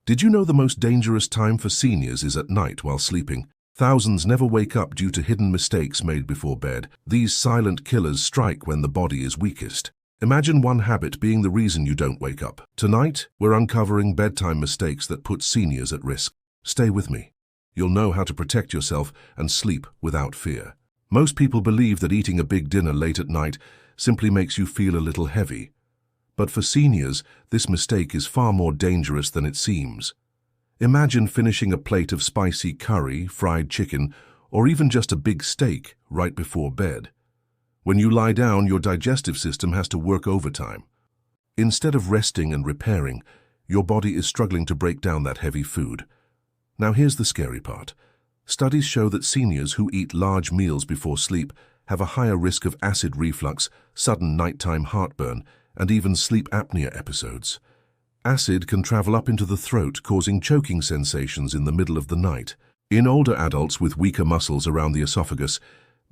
Did you know the most dangerous time for seniors is at night while sleeping? Thousands never wake up due to hidden mistakes made before bed. These silent killers strike when the body is weakest. Imagine one habit being the reason you don't wake up. Tonight, we're uncovering bedtime mistakes that put seniors at risk. Stay with me. You'll know how to protect yourself and sleep without fear. Most people believe that eating a big dinner late at night simply makes you feel a little heavy. But for seniors, this mistake is far more dangerous than it seems. Imagine finishing a plate of spicy curry, fried chicken, or even just a big steak right before bed. When you lie down, your digestive system has to work overtime. Instead of resting and repairing, your body is struggling to break down that heavy food. Now here's the scary part. Studies show that seniors who eat large meals before sleep have a higher risk of acid reflux, sudden nighttime heartburn, and even sleep apnea episodes. Acid can travel up into the throat, causing choking sensations in the middle of the night. In older adults with weaker muscles around the esophagus,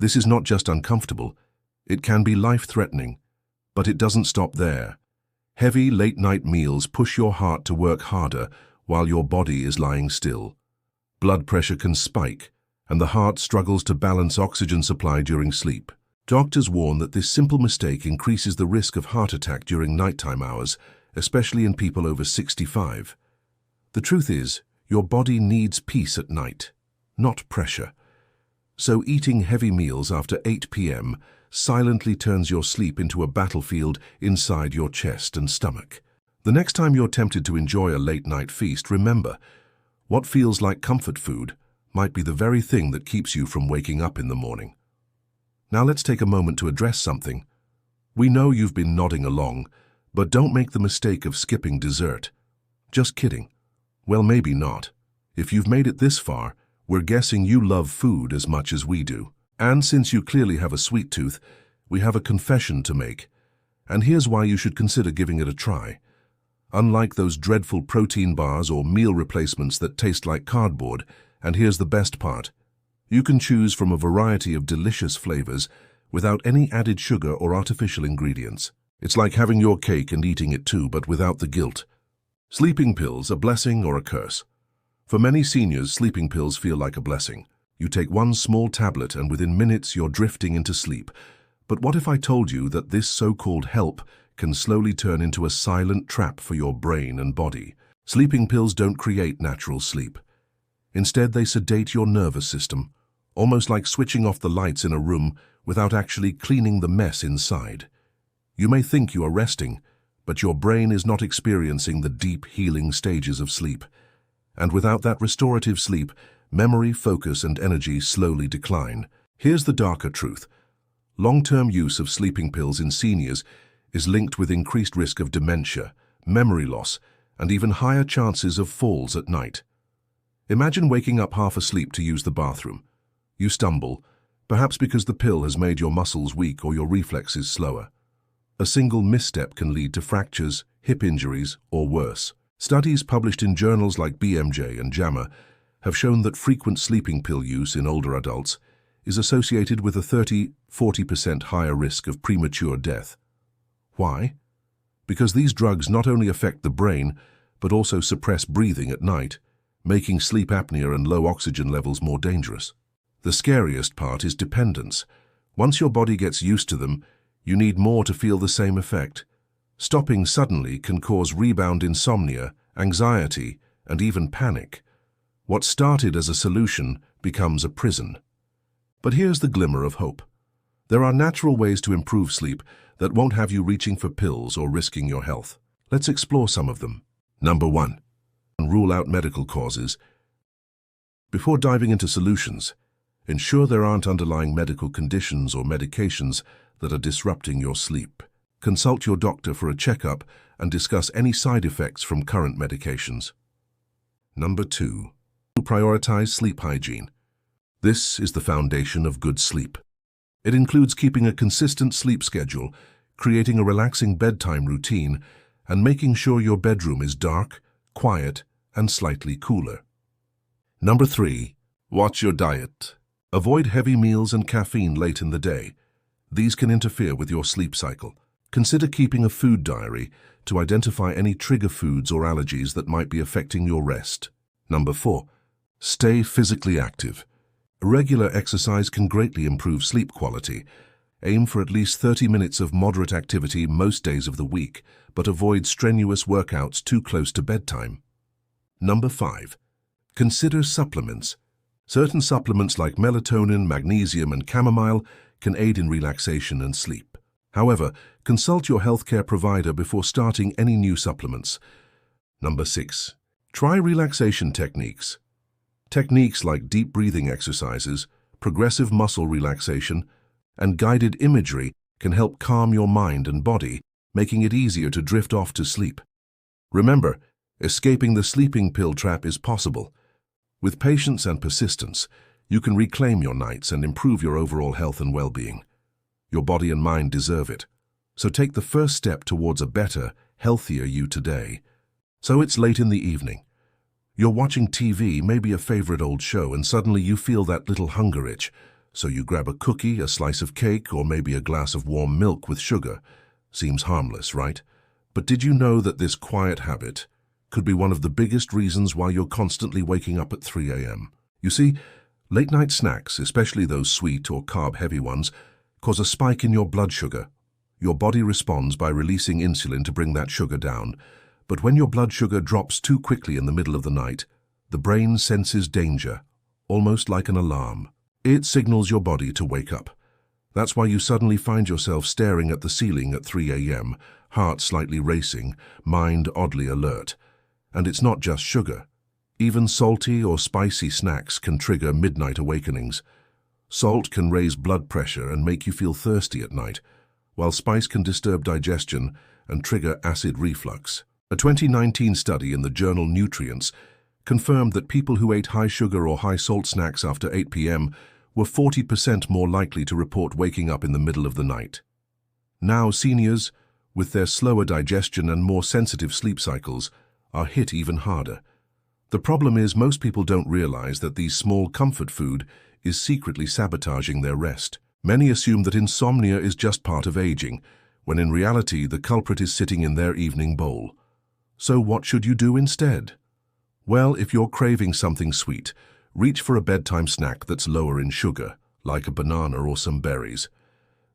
this is not just uncomfortable, it can be life-threatening. But it doesn't stop there. Heavy late-night meals push your heart to work harder while your body is lying still. Blood pressure can spike, and the heart struggles to balance oxygen supply during sleep. Doctors warn that this simple mistake increases the risk of heart attack during nighttime hours, especially in people over 65. The truth is, your body needs peace at night, not pressure. So eating heavy meals after 8 p.m. silently turns your sleep into a battlefield inside your chest and stomach. The next time you're tempted to enjoy a late-night feast, remember, what feels like comfort food might be the very thing that keeps you from waking up in the morning. Now let's take a moment to address something. We know you've been nodding along, but don't make the mistake of skipping dessert. Just kidding. Well, maybe not. If you've made it this far, we're guessing you love food as much as we do. And since you clearly have a sweet tooth, we have a confession to make. And here's why you should consider giving it a try. Unlike those dreadful protein bars or meal replacements that taste like cardboard, and here's the best part, you can choose from a variety of delicious flavors without any added sugar or artificial ingredients. It's like having your cake and eating it too, but without the guilt. Sleeping pills, a blessing or a curse? For many seniors, sleeping pills feel like a blessing. You take one small tablet and within minutes you're drifting into sleep. But what if I told you that this so-called help can slowly turn into a silent trap for your brain and body? Sleeping pills don't create natural sleep. Instead, they sedate your nervous system, almost like switching off the lights in a room without actually cleaning the mess inside. You may think you are resting, but your brain is not experiencing the deep healing stages of sleep. And without that restorative sleep, memory, focus, and energy slowly decline. Here's the darker truth. Long-term use of sleeping pills in seniors is linked with increased risk of dementia, memory loss, and even higher chances of falls at night. Imagine waking up half asleep to use the bathroom. You stumble, perhaps because the pill has made your muscles weak or your reflexes slower. A single misstep can lead to fractures, hip injuries, or worse. Studies published in journals like BMJ and JAMA have shown that frequent sleeping pill use in older adults is associated with a 30–40% higher risk of premature death. Why? Because these drugs not only affect the brain, but also suppress breathing at night, making sleep apnea and low oxygen levels more dangerous. The scariest part is dependence. Once your body gets used to them, you need more to feel the same effect. Stopping suddenly can cause rebound insomnia, anxiety, and even panic. What started as a solution becomes a prison. But here's the glimmer of hope. There are natural ways to improve sleep that won't have you reaching for pills or risking your health. Let's explore some of them. Number 1. Rule out medical causes. Before diving into solutions, ensure there aren't underlying medical conditions or medications that are disrupting your sleep. Consult your doctor for a checkup and discuss any side effects from current medications. Number 2. Prioritize sleep hygiene. This is the foundation of good sleep. It includes keeping a consistent sleep schedule, creating a relaxing bedtime routine, and making sure your bedroom is dark, quiet, and slightly cooler. Number 3. Watch your diet. Avoid heavy meals and caffeine late in the day. These can interfere with your sleep cycle. Consider keeping a food diary to identify any trigger foods or allergies that might be affecting your rest. Number 4. Stay physically active. Regular exercise can greatly improve sleep quality. Aim for at least 30 minutes of moderate activity most days of the week, but avoid strenuous workouts too close to bedtime. Number 5. Consider supplements. Certain supplements like melatonin, magnesium, and chamomile can aid in relaxation and sleep. However, consult your healthcare provider before starting any new supplements. Number 6. Try relaxation techniques. Techniques like deep breathing exercises, progressive muscle relaxation, and guided imagery can help calm your mind and body, making it easier to drift off to sleep. Remember, escaping the sleeping pill trap is possible. With patience and persistence, you can reclaim your nights and improve your overall health and well-being. Your body and mind deserve it. So take the first step towards a better, healthier you today. So it's late in the evening. You're watching TV, maybe a favorite old show, and suddenly you feel that little hunger itch. So you grab a cookie, a slice of cake, or maybe a glass of warm milk with sugar. Seems harmless, right? But did you know that this quiet habit could be one of the biggest reasons why you're constantly waking up at 3 a.m.? You see, late-night snacks, especially those sweet or carb-heavy ones, cause a spike in your blood sugar. Your body responds by releasing insulin to bring that sugar down. But when your blood sugar drops too quickly in the middle of the night, the brain senses danger, almost like an alarm. It signals your body to wake up. That's why you suddenly find yourself staring at the ceiling at 3 a.m., heart slightly racing, mind oddly alert. And it's not just sugar. Even salty or spicy snacks can trigger midnight awakenings. Salt can raise blood pressure and make you feel thirsty at night, while spice can disturb digestion and trigger acid reflux. A 2019 study in the journal Nutrients confirmed that people who ate high-sugar or high-salt snacks after 8 p.m. were 40% more likely to report waking up in the middle of the night. Now seniors, with their slower digestion and more sensitive sleep cycles, are hit even harder. The problem is most people don't realize that these small comfort food is secretly sabotaging their rest. Many assume that insomnia is just part of aging, when in reality the culprit is sitting in their evening bowl. So what should you do instead? Well, if you're craving something sweet, reach for a bedtime snack that's lower in sugar, like a banana or some berries.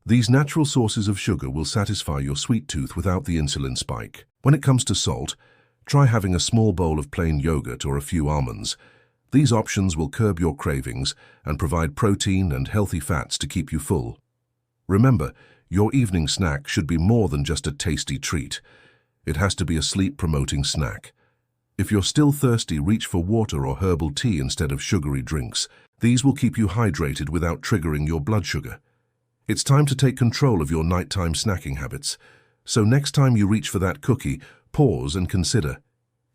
These natural sources of sugar will satisfy your sweet tooth without the insulin spike. When it comes to salt, try having a small bowl of plain yogurt or a few almonds. These options will curb your cravings and provide protein and healthy fats to keep you full. Remember, your evening snack should be more than just a tasty treat. It has to be a sleep-promoting snack. If you're still thirsty, reach for water or herbal tea instead of sugary drinks. These will keep you hydrated without triggering your blood sugar. It's time to take control of your nighttime snacking habits. So next time you reach for that cookie, pause and consider,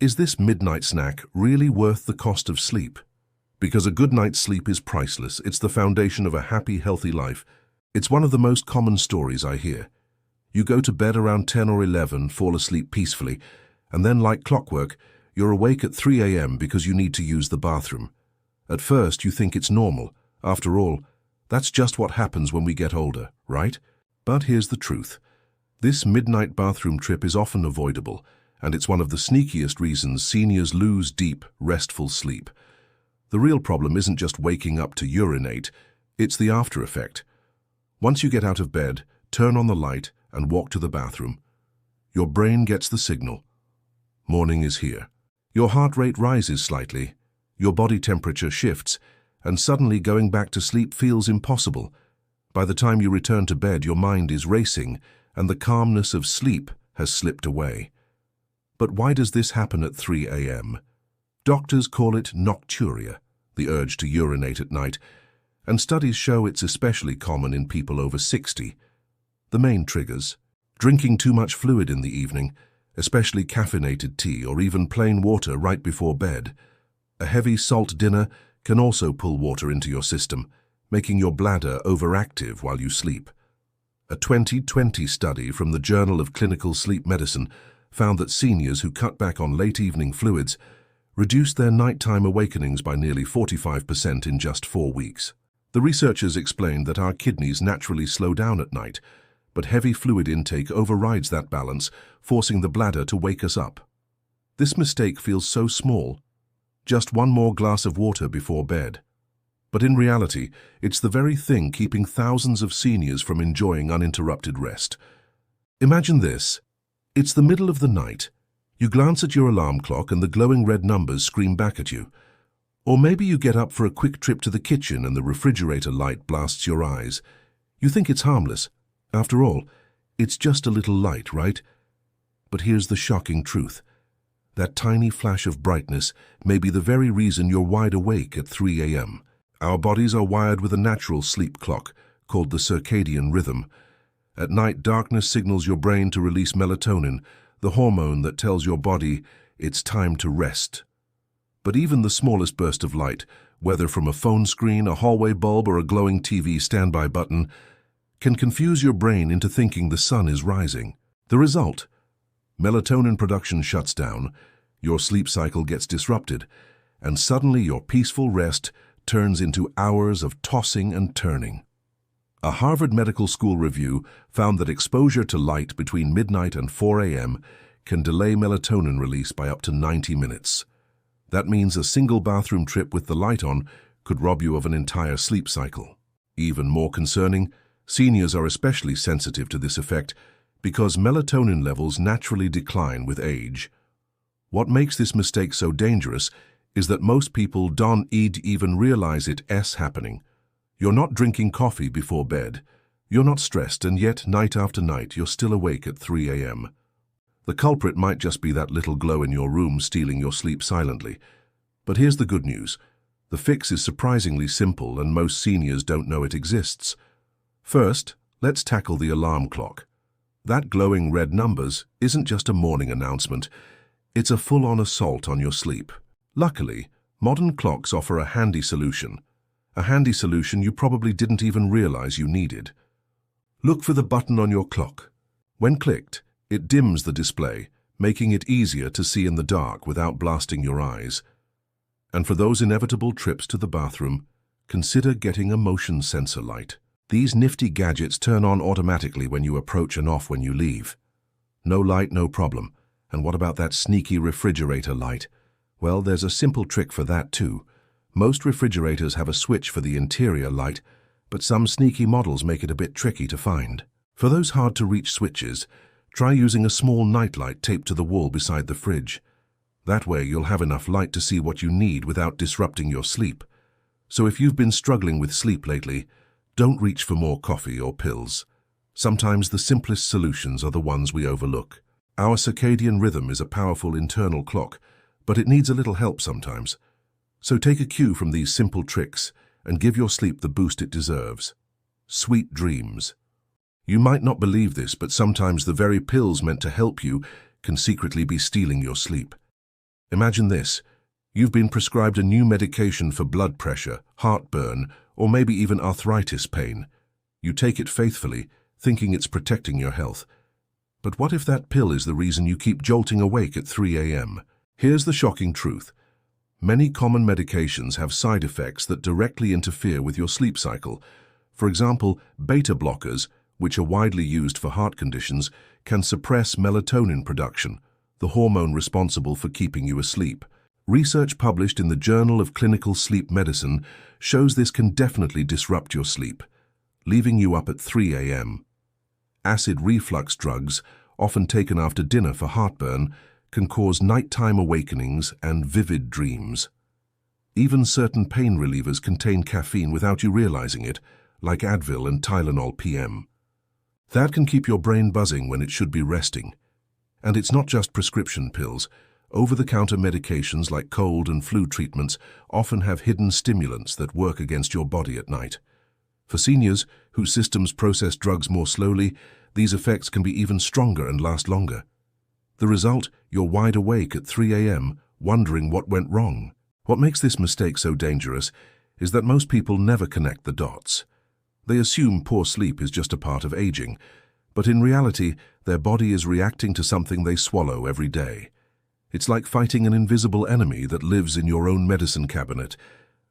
is this midnight snack really worth the cost of sleep? Because a good night's sleep is priceless. It's the foundation of a happy, healthy life. It's one of the most common stories I hear. You go to bed around 10 or 11, fall asleep peacefully, and then like clockwork, you're awake at 3 a.m. because you need to use the bathroom. At first, you think it's normal. After all, that's just what happens when we get older, right? But here's the truth. This midnight bathroom trip is often avoidable, and it's one of the sneakiest reasons seniors lose deep, restful sleep. The real problem isn't just waking up to urinate, it's the after effect. Once you get out of bed, turn on the light and walk to the bathroom. Your brain gets the signal. Morning is here. Your heart rate rises slightly, your body temperature shifts, and suddenly going back to sleep feels impossible. By the time you return to bed, your mind is racing, and the calmness of sleep has slipped away. But why does this happen at 3 a.m.? Doctors call it nocturia, the urge to urinate at night, and studies show it's especially common in people over 60. The main triggers: drinking too much fluid in the evening, especially caffeinated tea or even plain water right before bed. A heavy salt dinner can also pull water into your system, making your bladder overactive while you sleep. A 2020 study from the Journal of Clinical Sleep Medicine found that seniors who cut back on late evening fluids reduced their nighttime awakenings by nearly 45% in just 4 weeks. The researchers explained that our kidneys naturally slow down at night, but heavy fluid intake overrides that balance, forcing the bladder to wake us up. This mistake feels so small, just one more glass of water before bed. But in reality, it's the very thing keeping thousands of seniors from enjoying uninterrupted rest. Imagine this. It's the middle of the night. You glance at your alarm clock and the glowing red numbers scream back at you. Or maybe you get up for a quick trip to the kitchen and the refrigerator light blasts your eyes. You think it's harmless. After all, it's just a little light, right? But here's the shocking truth. That tiny flash of brightness may be the very reason you're wide awake at 3 a.m. Our bodies are wired with a natural sleep clock, called the circadian rhythm. At night, darkness signals your brain to release melatonin, the hormone that tells your body it's time to rest. But even the smallest burst of light, whether from a phone screen, a hallway bulb, or a glowing TV standby button, can confuse your brain into thinking the sun is rising. The result? Melatonin production shuts down, your sleep cycle gets disrupted, and suddenly your peaceful rest turns into hours of tossing and turning. A Harvard Medical School review found that exposure to light between midnight and 4 a.m. can delay melatonin release by up to 90 minutes. That means a single bathroom trip with the light on could rob you of an entire sleep cycle. Even more concerning, seniors are especially sensitive to this effect because melatonin levels naturally decline with age. What makes this mistake so dangerous is that most people don't even realize it's happening. You're not drinking coffee before bed. You're not stressed, and yet night after night you're still awake at 3 a.m. The culprit might just be that little glow in your room stealing your sleep silently. But here's the good news. The fix is surprisingly simple, and most seniors don't know it exists. First, let's tackle the alarm clock. That glowing red numbers isn't just a morning announcement. It's a full-on assault on your sleep. Luckily, modern clocks offer a handy solution you probably didn't even realize you needed. Look for the button on your clock. When clicked, it dims the display, making it easier to see in the dark without blasting your eyes. And for those inevitable trips to the bathroom, consider getting a motion sensor light. These nifty gadgets turn on automatically when you approach and off when you leave. No light, no problem. And what about that sneaky refrigerator light? Well, there's a simple trick for that too. Most refrigerators have a switch for the interior light, but some sneaky models make it a bit tricky to find. For those hard-to-reach switches, try using a small nightlight taped to the wall beside the fridge. That way you'll have enough light to see what you need without disrupting your sleep. So if you've been struggling with sleep lately, don't reach for more coffee or pills. Sometimes the simplest solutions are the ones we overlook. Our circadian rhythm is a powerful internal clock, but it needs a little help sometimes. So take a cue from these simple tricks and give your sleep the boost it deserves. Sweet dreams. You might not believe this, but sometimes the very pills meant to help you can secretly be stealing your sleep. Imagine this. You've been prescribed a new medication for blood pressure, heartburn, or maybe even arthritis pain. You take it faithfully, thinking it's protecting your health. But what if that pill is the reason you keep jolting awake at 3 a.m.? Here's the shocking truth. Many common medications have side effects that directly interfere with your sleep cycle. For example, beta blockers, which are widely used for heart conditions, can suppress melatonin production, the hormone responsible for keeping you asleep. Research published in the Journal of Clinical Sleep Medicine shows this can definitely disrupt your sleep, leaving you up at 3 a.m. Acid reflux drugs, often taken after dinner for heartburn, can cause nighttime awakenings and vivid dreams. Even certain pain relievers contain caffeine without you realizing it, like Advil and Tylenol PM. That can keep your brain buzzing when it should be resting. And it's not just prescription pills. Over-the-counter medications like cold and flu treatments often have hidden stimulants that work against your body at night. For seniors whose systems process drugs more slowly, these effects can be even stronger and last longer. The result, you're wide awake at 3 a.m., wondering what went wrong. What makes this mistake so dangerous is that most people never connect the dots. They assume poor sleep is just a part of aging, but in reality, their body is reacting to something they swallow every day. It's like fighting an invisible enemy that lives in your own medicine cabinet.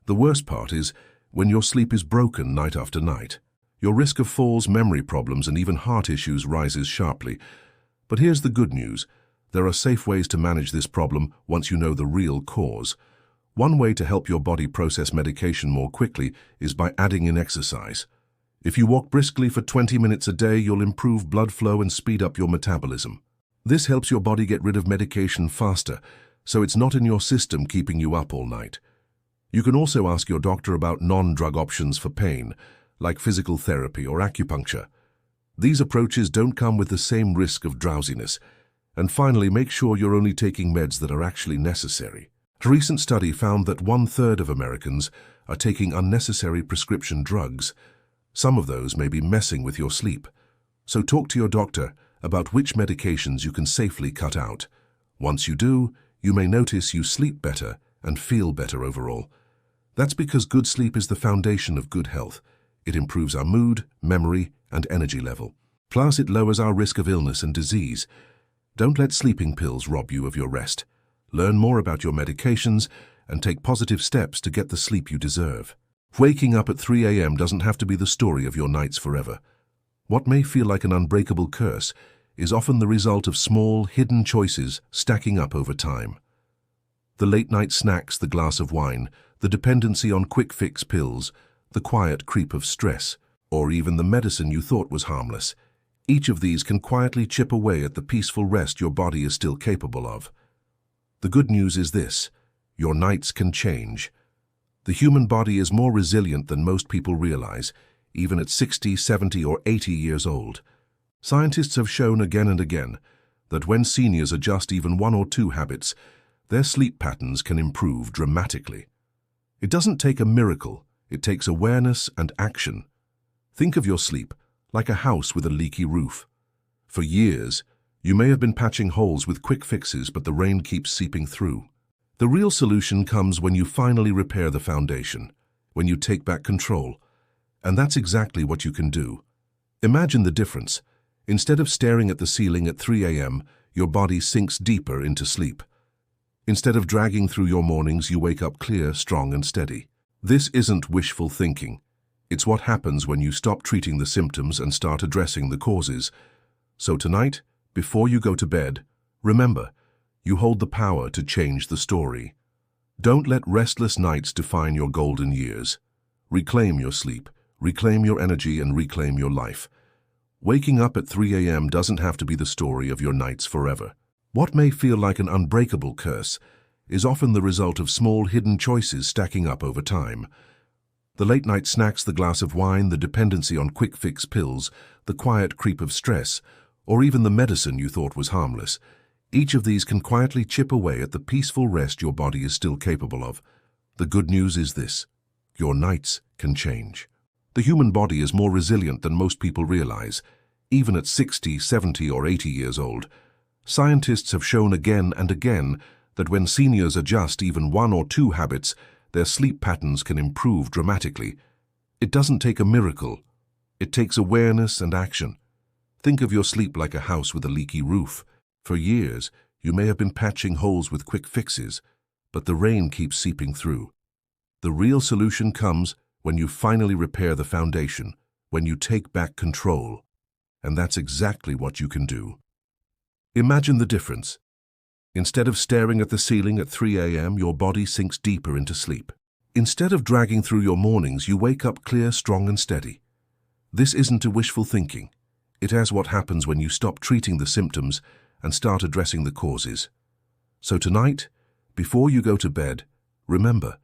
The worst part is when your sleep is broken night after night. your risk of falls, memory problems, and even heart issues rises sharply. But here's the good news. There are safe ways to manage this problem once you know the real cause. One way to help your body process medication more quickly is by adding in exercise. If you walk briskly for 20 minutes a day, you'll improve blood flow and speed up your metabolism. This helps your body get rid of medication faster, so it's not in your system keeping you up all night. You can also ask your doctor about non-drug options for pain, like physical therapy or acupuncture. These approaches don't come with the same risk of drowsiness. And finally, make sure you're only taking meds that are actually necessary. A recent study found that 1/3 of Americans are taking unnecessary prescription drugs. Some of those may be messing with your sleep. So talk to your doctor about which medications you can safely cut out. Once you do, you may notice you sleep better and feel better overall. That's because good sleep is the foundation of good health. It improves our mood, memory, and energy level. Plus, it lowers our risk of illness and disease. Don't let sleeping pills rob you of your rest. Learn more about your medications and take positive steps to get the sleep you deserve. Waking up at 3 a.m. doesn't have to be the story of your nights forever. What may feel like an unbreakable curse is often the result of small, hidden choices stacking up over time. The late-night snacks, the glass of wine, the dependency on quick-fix pills, the quiet creep of stress, or even the medicine you thought was harmless. Each of these can quietly chip away at the peaceful rest your body is still capable of. The good news is this: your nights can change. The human body is more resilient than most people realize, even at 60, 70, or 80 years old. Scientists have shown again and again that when seniors adjust even 1 or 2 habits, their sleep patterns can improve dramatically. It doesn't take a miracle, it takes awareness and action. Think of your sleep like a house with a leaky roof. For years, you may have been patching holes with quick fixes, but the rain keeps seeping through. The real solution comes when you finally repair the foundation, when you take back control. And that's exactly what you can do. Imagine the difference. Instead of staring at the ceiling at 3 a.m., your body sinks deeper into sleep. Instead of dragging through your mornings, you wake up clear, strong, and steady. This isn't wishful thinking. It's what happens when you stop treating the symptoms and start addressing the causes. So tonight, before you go to bed, remember, you hold the power to change the story. Don't let restless nights define your golden years. Reclaim your sleep, reclaim your energy, and reclaim your life. Waking up at 3 a.m. doesn't have to be the story of your nights forever. What may feel like an unbreakable curse is often the result of small hidden choices stacking up over time. The late-night snacks, the glass of wine, the dependency on quick-fix pills, the quiet creep of stress, or even the medicine you thought was harmless. Each of these can quietly chip away at the peaceful rest your body is still capable of. The good news is this: your nights can change. The human body is more resilient than most people realize, even at 60, 70, or 80 years old. Scientists have shown again and again that when seniors adjust even 1 or 2 habits, their sleep patterns can improve dramatically. It doesn't take a miracle. It takes awareness and action. Think of your sleep like a house with a leaky roof. For years, you may have been patching holes with quick fixes, but the rain keeps seeping through. The real solution comes when you finally repair the foundation, when you take back control. And that's exactly what you can do. Imagine the difference. Instead of staring at the ceiling at 3 a.m., your body sinks deeper into sleep. Instead of dragging through your mornings, you wake up clear, strong, and steady. This isn't a wishful thinking. It is what happens when you stop treating the symptoms and start addressing the causes. So tonight, before you go to bed, remember,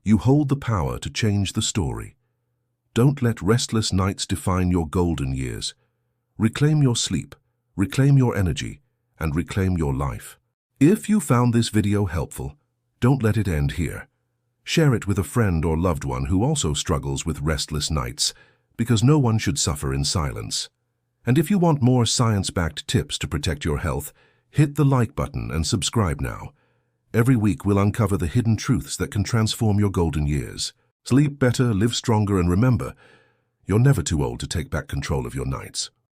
you hold the power to change the story. Don't let restless nights define your golden years. Reclaim your sleep, reclaim your energy, and reclaim your life. If you found this video helpful, don't let it end here. Share it with a friend or loved one who also struggles with restless nights, because no one should suffer in silence. And if you want more science-backed tips to protect your health, hit the like button and subscribe now. Every week we'll uncover the hidden truths that can transform your golden years. Sleep better, live stronger, and remember, you're never too old to take back control of your nights.